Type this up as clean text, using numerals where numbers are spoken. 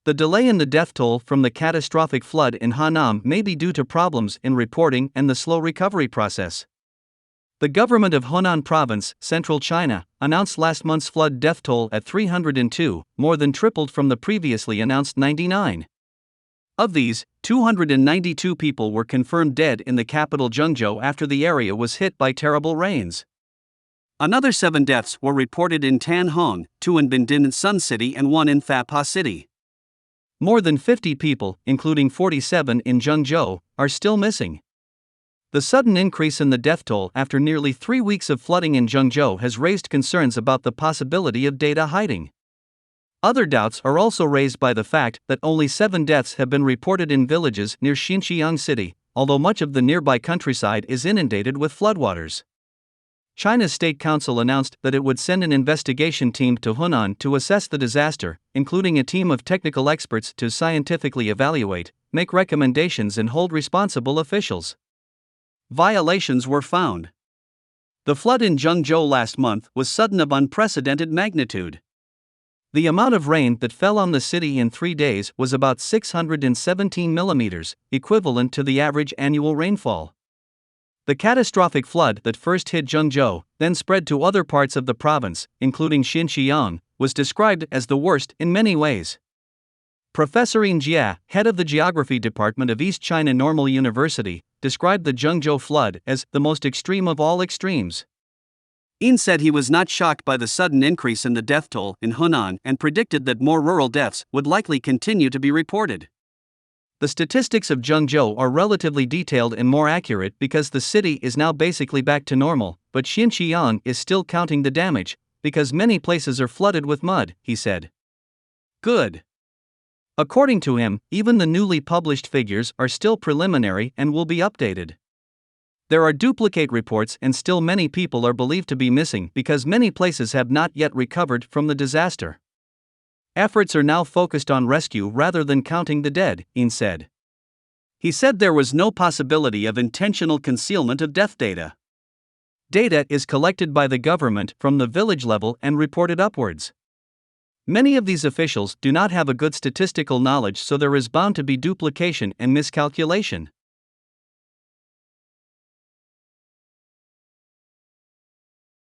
The delay in the death toll from the catastrophic flood in Henan may be due to problems in reporting and the slow recovery process. The government of Henan Province, central China, announced last month's flood death toll at 302, more than tripled from the previously announced 99. Of these, 292 people were confirmed dead in the capital Zhengzhou after the area was hit by terrible rains. Another 7 deaths were reported in Tan Huong, 2 in Binh Dinh Son city and 1 in Thap Ha city. More than 50 people, including 47 in Zhengzhou, are still missing. The sudden increase in the death toll after nearly 3 weeks of flooding in Zhengzhou has raised concerns about the possibility of data hiding. Other doubts are also raised by the fact that only 7 deaths have been reported in villages near Xinxiang city, although much of the nearby countryside is inundated with floodwaters. China's State Council announced that it would send an investigation team to Henan to assess the disaster, including a team of technical experts to scientifically evaluate, make recommendations and hold responsible officials. Violations were found. The flood in Zhengzhou last month was sudden of unprecedented magnitude. The amount of rain that fell on the city in 3 days was about 617 millimeters, equivalent to the average annual rainfall. The catastrophic flood that first hit Zhengzhou, then spread to other parts of the province, including Xinxiang, was described as the worst in many ways. Professor Yin Jia, head of the Geography Department of East China Normal University, described the Zhengzhou flood as the most extreme of all extremes. Yin said he was not shocked by the sudden increase in the death toll in Henan and predicted that more rural deaths would likely continue to be reported. The statistics of Zhengzhou are relatively detailed and more accurate because the city is now basically back to normal, but Xinxiang is still counting the damage, because many places are flooded with mud, he said. Good. According to him, even the newly published figures are still preliminary and will be updated. There are duplicate reports and still many people are believed to be missing because many places have not yet recovered from the disaster. Efforts are now focused on rescue rather than counting the dead, Yin said. He said there was no possibility of intentional concealment of death data. Data is collected by the government from the village level and reported upwards. Many of these officials do not have a good statistical knowledge, so there is bound to be duplication and miscalculation.